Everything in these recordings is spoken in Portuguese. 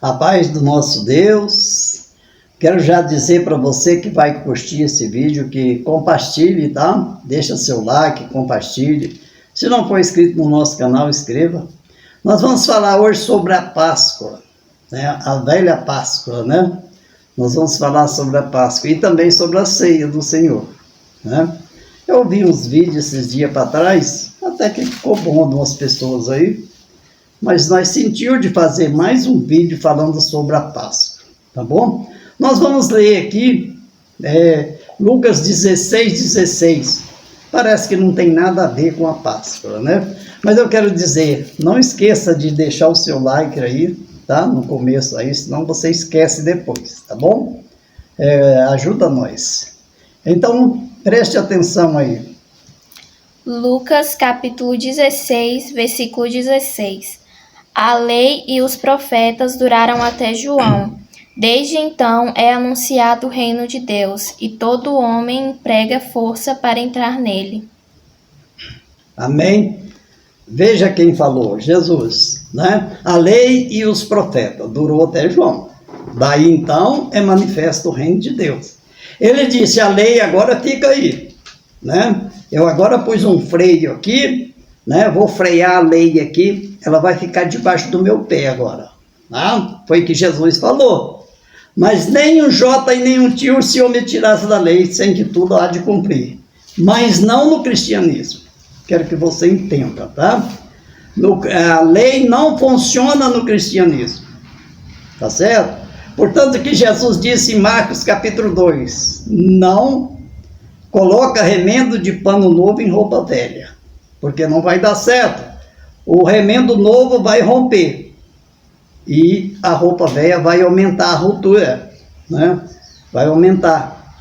A paz do nosso Deus. Quero já dizer para você que vai curtir esse vídeo, que compartilhe, tá? Deixa seu like, compartilhe. Se não for inscrito no nosso canal, inscreva. Nós vamos falar hoje sobre a Páscoa, né? A velha Páscoa, né? Nós vamos falar sobre a Páscoa e também sobre a ceia do Senhor, né? Eu vi uns vídeos esses dias para trás, até que ficou bom de umas pessoas aí, mas nós sentimos de fazer mais um vídeo falando sobre a Páscoa, tá bom? Nós vamos ler aqui Lucas 16:16. Parece que não tem nada a ver com a Páscoa, né? Mas eu quero dizer, não esqueça de deixar o seu like aí, tá? No começo aí, senão você esquece depois, tá bom? Ajuda nós. Então, preste atenção aí. Lucas capítulo 16, versículo 16. A lei e os profetas duraram até João. Desde então é anunciado o reino de Deus, e todo homem emprega força para entrar nele. Amém? Veja quem falou, Jesus, né? A lei e os profetas, durou até João. Daí então é manifesto o reino de Deus. Ele disse, a lei agora fica aí, né? Eu agora pus um freio aqui, né? Vou frear a lei aqui, ela vai ficar debaixo do meu pé agora. Tá? Foi o que Jesus falou. Mas nem um jota e nem um tio se eu me tirasse da lei, sem que tudo há de cumprir. Mas não no cristianismo. Quero que você entenda, tá? A lei não funciona no cristianismo. Tá certo? Portanto, que Jesus disse em Marcos capítulo 2, não coloca remendo de pano novo em roupa velha, porque não vai dar certo. O remendo novo vai romper e a roupa velha vai aumentar a ruptura, né? Vai aumentar.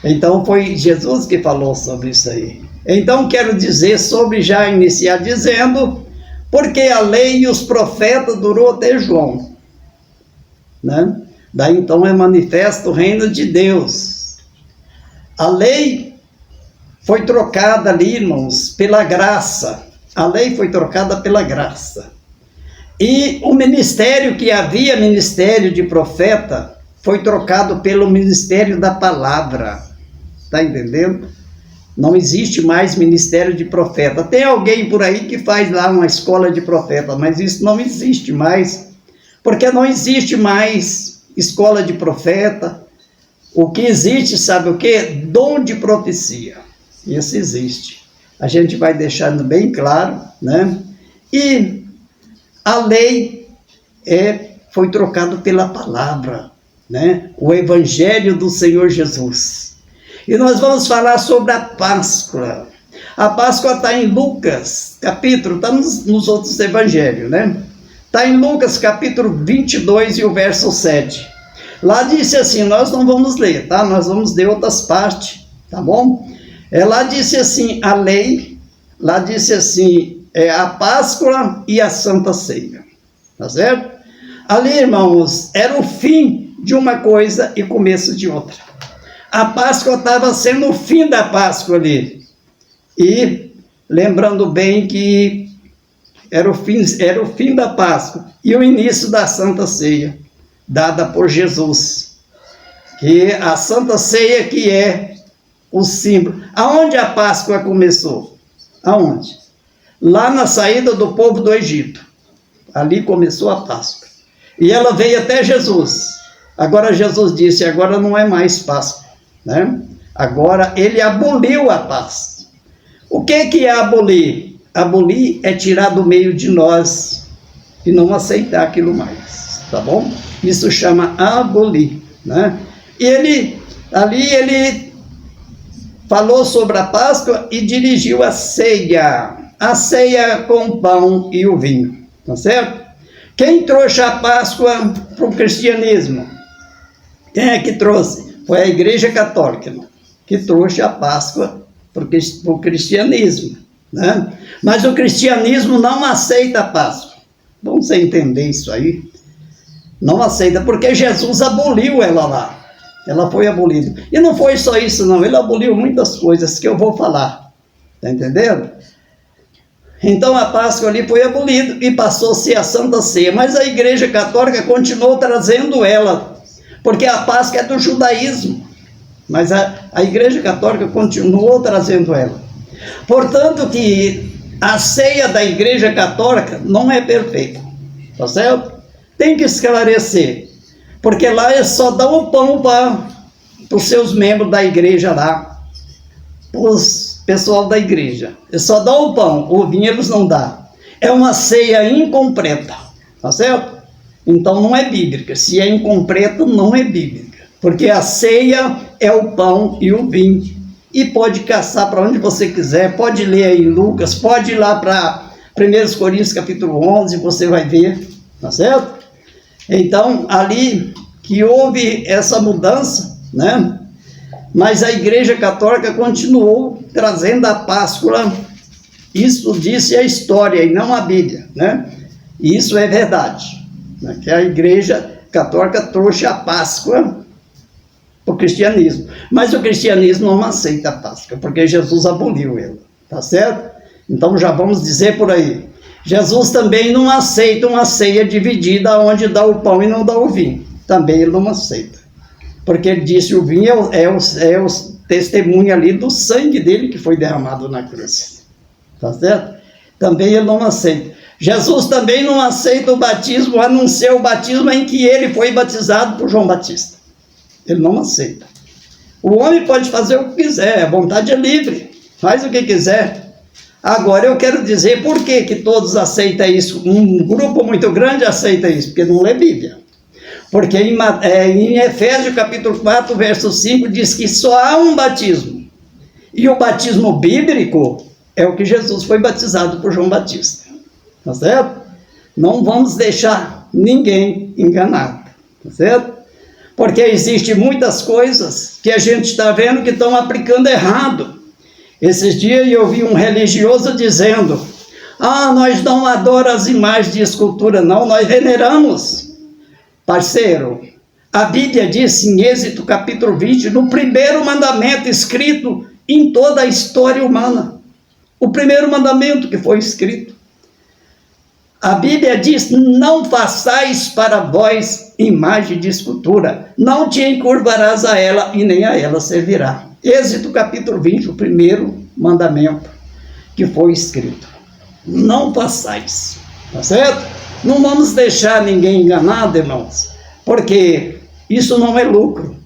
Então foi Jesus que falou sobre isso aí. Então quero dizer já iniciar dizendo, porque a lei e os profetas durou até João, né? Daí então é manifesto o reino de Deus. A lei foi trocada ali, irmãos, pela graça. A lei foi trocada pela graça. E o ministério que havia, ministério de profeta, foi trocado pelo ministério da palavra. Está entendendo? Não existe mais ministério de profeta. Tem alguém por aí que faz lá uma escola de profeta, mas isso não existe mais. Porque não existe mais escola de profeta. O que existe, sabe o quê? Dom de profecia. Isso existe. A gente vai deixando bem claro, né? E a lei foi trocada pela palavra, né? O evangelho do Senhor Jesus. E nós vamos falar sobre a Páscoa. A Páscoa está em Lucas, capítulo, está nos outros evangelhos, né? Está em Lucas, capítulo 22 e o verso 7. Lá disse assim, nós não vamos ler, tá? Nós vamos ler outras partes, tá bom? Lá disse assim, a lei, lá disse assim, a Páscoa e a Santa Ceia, tá certo? Ali, irmãos, era o fim de uma coisa e começo de outra. A Páscoa estava sendo o fim da Páscoa ali. E lembrando bem que era o fim da Páscoa e o início da Santa Ceia, dada por Jesus. Que a Santa Ceia que é o símbolo. Aonde a Páscoa começou? Aonde? Lá na saída do povo do Egito. Ali começou a Páscoa. E ela veio até Jesus. Agora Jesus disse, agora não é mais Páscoa, né? Agora ele aboliu a Páscoa. O que é abolir? Abolir é tirar do meio de nós e não aceitar aquilo mais, tá bom? Isso chama abolir, né? E ele falou sobre a Páscoa e dirigiu a ceia com o pão e o vinho, tá certo? Quem trouxe a Páscoa para o cristianismo? Quem é que trouxe? Foi a Igreja Católica, que trouxe a Páscoa para o cristianismo, né? Mas o cristianismo não aceita a Páscoa. Vamos entender isso aí? Não aceita, porque Jesus aboliu ela lá. Ela foi abolida. E não foi só isso não, ele aboliu muitas coisas que eu vou falar. Tá entendendo? Então a Páscoa ali foi abolida e passou a ser a Santa Ceia. Mas a Igreja Católica continuou trazendo ela, porque a Páscoa é do judaísmo. Mas a Igreja Católica continuou trazendo ela. Portanto que a ceia da Igreja Católica não é perfeita. Tá certo? Tem que esclarecer. Porque lá é só dar o pão para os seus membros da igreja lá. Para os pessoal da igreja. É só dar o pão, o vinho eles não dão. É uma ceia incompleta, tá certo? Então não é bíblica. Se é incompleta, não é bíblica. Porque a ceia é o pão e o vinho. E pode caçar para onde você quiser, pode ler aí em Lucas, pode ir lá para 1 Coríntios capítulo 11, você vai ver, tá certo? Então, ali que houve essa mudança, né? Mas a Igreja Católica continuou trazendo a Páscoa. Isso disse a história e não a Bíblia, né? E isso é verdade, né? Que a Igreja Católica trouxe a Páscoa para o cristianismo. Mas o cristianismo não aceita a Páscoa, porque Jesus aboliu ela, tá certo? Então já vamos dizer por aí. Jesus também não aceita uma ceia dividida onde dá o pão e não dá o vinho. Também ele não aceita. Porque ele disse o vinho é o testemunho ali do sangue dele que foi derramado na cruz. Tá certo? Também ele não aceita. Jesus também não aceita o batismo, a não ser o batismo em que ele foi batizado por João Batista. Ele não aceita. O homem pode fazer o que quiser, a vontade é livre. Faz o que quiser. Agora eu quero dizer por que todos aceitam isso. Um grupo muito grande aceita isso, porque não lê Bíblia. Porque em Efésios capítulo 4, verso 5, diz que só há um batismo. E o batismo bíblico é o que Jesus foi batizado por João Batista. Tá certo? Não vamos deixar ninguém enganado. Tá certo? Porque existem muitas coisas que a gente está vendo que estão aplicando errado. Esses dias eu vi um religioso dizendo: nós não adoramos as imagens de escultura, não, nós veneramos. Parceiro, a Bíblia diz em Êxodo capítulo 20, no primeiro mandamento escrito em toda a história humana. O primeiro mandamento que foi escrito. A Bíblia diz: não façais para vós imagem de escultura, não te encurvarás a ela e nem a ela servirá. Êxodo capítulo 20, o primeiro mandamento que foi escrito. Não façais, tá certo? Não vamos deixar ninguém enganado, irmãos, porque isso não é lucro.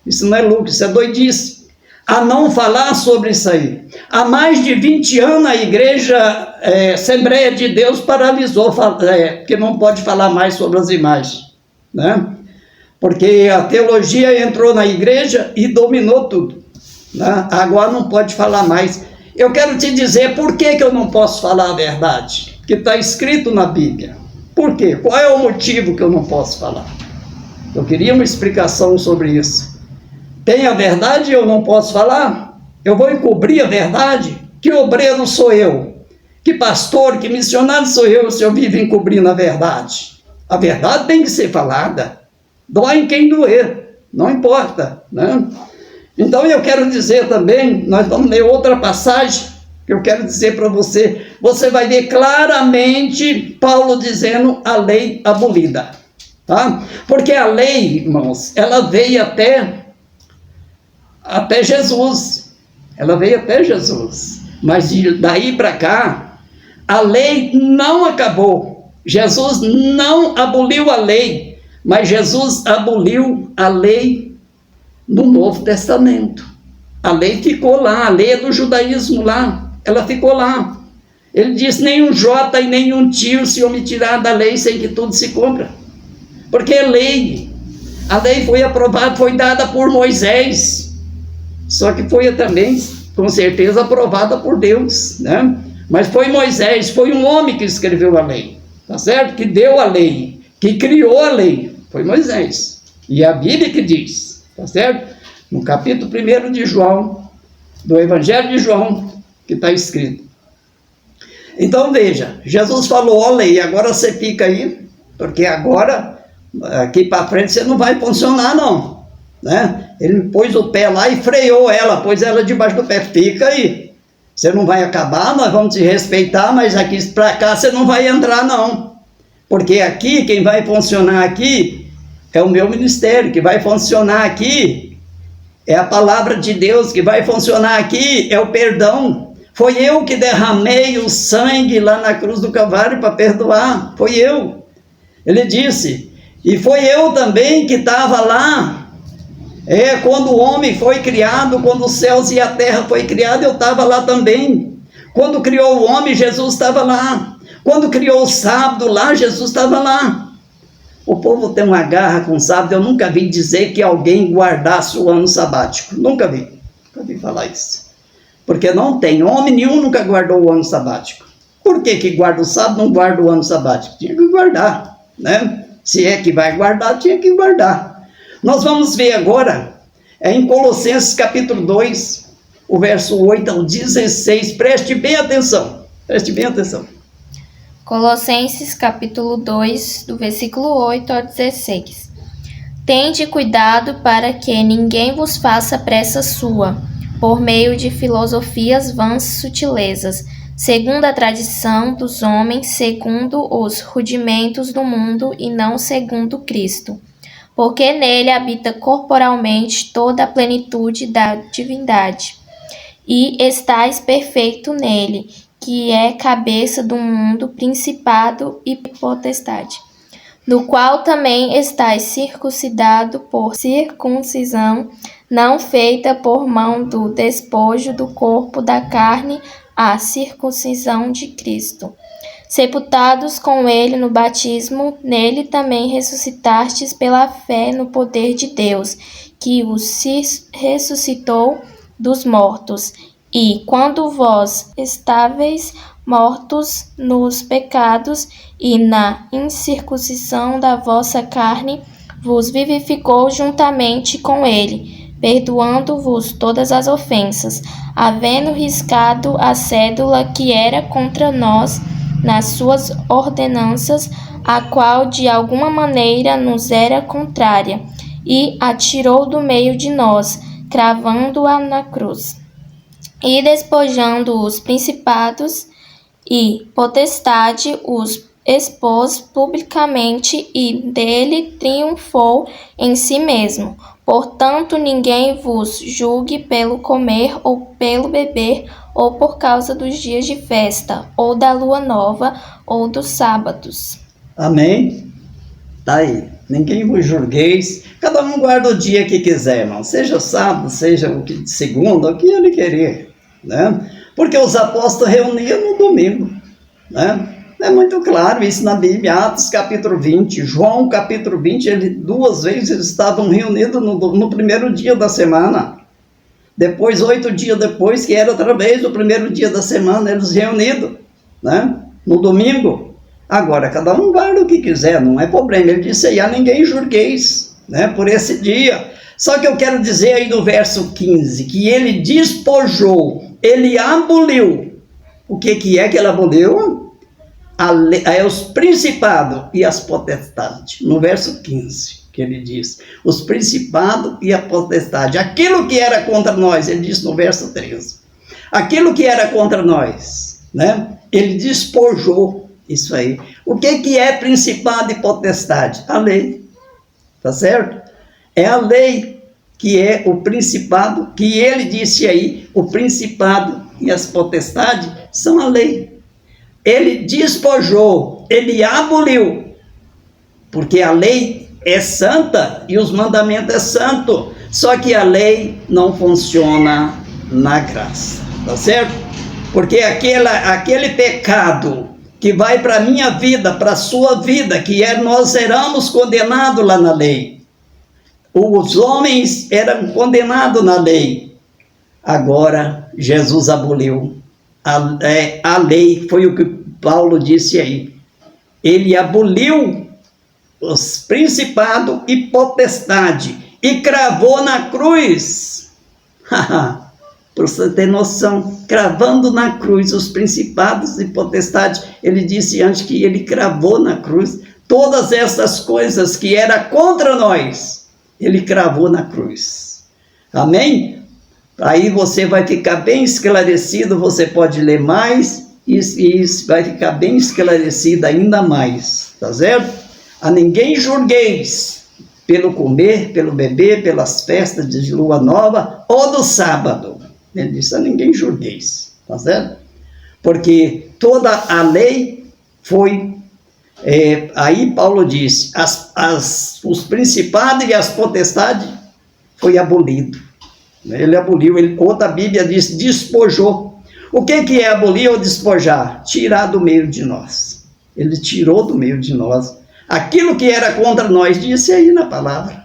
Isso não é lucro, isso é doidice. A não falar sobre isso aí. Há mais de 20 anos a igreja Assembleia de Deus paralisou, porque não pode falar mais sobre as imagens, né? Porque a teologia entrou na igreja e dominou tudo, né? Agora não pode falar mais. Eu quero te dizer por que eu não posso falar a verdade, que está escrito na Bíblia. Por quê? Qual é o motivo que eu não posso falar? Eu queria uma explicação sobre isso. Tem a verdade e eu não posso falar? Eu vou encobrir a verdade? Que obreiro sou eu? Que pastor, que missionário sou eu se eu vivo encobrindo a verdade? A verdade tem que ser falada. Dói em quem doer, não importa, né? Então eu quero dizer também, nós vamos ler outra passagem, que eu quero dizer para você, você vai ver claramente Paulo dizendo a lei abolida, tá? Porque a lei, irmãos, ela veio até Jesus, ela veio até Jesus, mas daí para cá, a lei não acabou, Jesus não aboliu a lei, mas Jesus aboliu a lei no Novo Testamento. A lei ficou lá, a lei é do judaísmo lá, ela ficou lá. Ele diz: nenhum jota e nenhum tio se omitirá da lei sem que tudo se cumpra. Porque é lei. A lei foi aprovada, foi dada por Moisés. Só que foi também, com certeza, aprovada por Deus, né? Mas foi Moisés, foi um homem que escreveu a lei, tá certo? Que deu a lei, que criou a lei, foi Moisés. E a Bíblia que diz, tá certo? No capítulo 1 de João, do Evangelho de João, que está escrito. Então veja, Jesus falou a lei, agora você fica aí, porque agora, aqui para frente, você não vai funcionar não, né? Ele pôs o pé lá e freou ela, pôs ela debaixo do pé, fica aí. Você não vai acabar, nós vamos te respeitar, mas aqui para cá você não vai entrar não. Porque aqui, quem vai funcionar aqui é o meu ministério, que vai funcionar aqui é a palavra de Deus, que vai funcionar aqui é o perdão. Foi eu que derramei o sangue lá na cruz do Calvário para perdoar, foi eu. Ele disse, e foi eu também que estava lá, quando o homem foi criado, quando os céus e a terra foi criado, eu estava lá também. Quando criou o homem, Jesus estava lá. Quando criou o sábado lá, Jesus estava lá. O povo tem uma garra com o sábado, eu nunca vi dizer que alguém guardasse o ano sabático, nunca vi falar isso. Porque não tem, homem nenhum nunca guardou o ano sabático. Por que guarda o sábado, não guarda o ano sabático? Tinha que guardar, né? Se é que vai guardar, tinha que guardar. Nós vamos ver agora, em Colossenses capítulo 2, o verso 8 ao 16, preste bem atenção. Colossenses capítulo 2, do versículo 8 ao 16. Tende cuidado para que ninguém vos faça pressa sua, por meio de filosofias vãs sutilezas, segundo a tradição dos homens, segundo os rudimentos do mundo e não segundo Cristo. Porque nele habita corporalmente toda a plenitude da divindade. E estais perfeito nele, que é cabeça do mundo, principado e potestade, no qual também estais circuncidado por circuncisão, não feita por mão do despojo do corpo da carne, a circuncisão de Cristo. Sepultados com ele no batismo, nele também ressuscitastes pela fé no poder de Deus, que os ressuscitou dos mortos. E quando vós estáveis mortos nos pecados e na incircuncisão da vossa carne, vos vivificou juntamente com ele, perdoando-vos todas as ofensas, havendo riscado a cédula que era contra nós nas suas ordenanças, a qual de alguma maneira nos era contrária, e a tirou do meio de nós, cravando-a na cruz. E despojando os principados e potestade, os expôs publicamente e dele triunfou em si mesmo. Portanto, ninguém vos julgue pelo comer ou pelo beber, ou por causa dos dias de festa, ou da lua nova, ou dos sábados. Amém? Tá aí. Ninguém vos julgueis. Cada um guarda o dia que quiser, irmão. Seja sábado, seja o que segunda, o que ele querer, né? Porque os apóstolos reuniam no domingo, né? É muito claro isso na Bíblia, Atos capítulo 20, João capítulo 20, duas vezes eles estavam reunidos no primeiro dia da semana. Depois, 8 dias depois, que era outra vez o primeiro dia da semana, eles reunidos, né? No domingo. Agora, cada um guarda o que quiser, não é problema. Ele disse aí, a ninguém julgueis, né? Por esse dia. Só que eu quero dizer aí no verso 15, que ele despojou, ele aboliu. O que é que ele aboliu? Os principados e as potestades. No verso 15, que ele diz, os principados e a potestade. Aquilo que era contra nós, ele diz no verso 13. Aquilo que era contra nós, né? Ele despojou isso aí. O que é principado e potestade? A lei. Tá certo? É a lei que é o principado, que ele disse aí, o principado e as potestades são a lei. Ele despojou, ele aboliu, porque a lei é santa e os mandamentos é santo, só que a lei não funciona na graça, tá certo? Porque aquele pecado que vai para a minha vida, para a sua vida, que nós éramos condenados lá na lei, os homens eram condenados na lei, agora Jesus aboliu. A lei, foi o que Paulo disse aí, ele aboliu os principados e potestade e cravou na cruz. Para você ter noção, cravando na cruz os principados e potestades, ele disse antes que ele cravou na cruz todas essas coisas que era contra nós, ele cravou na cruz. Amém? Aí você vai ficar bem esclarecido, você pode ler mais e vai ficar bem esclarecido ainda mais, tá certo? A ninguém julgueis pelo comer, pelo beber, pelas festas de lua nova ou do sábado. Ele disse, a ninguém julgueis, tá certo? Porque toda a lei foi, aí Paulo disse, os principados e as potestades foi abolido. Ele aboliu, outra Bíblia diz, despojou. O que é abolir ou despojar? Tirar do meio de nós. Ele tirou do meio de nós. Aquilo que era contra nós, disse aí na palavra.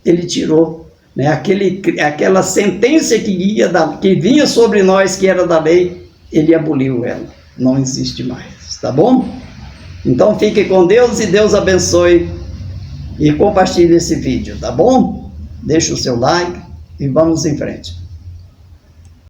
Ele tirou. Né? Aquela sentença que vinha sobre nós, que era da lei, ele aboliu ela. Não existe mais. Tá bom? Então fique com Deus e Deus abençoe. E compartilhe esse vídeo, tá bom? Deixa o seu like e vamos em frente.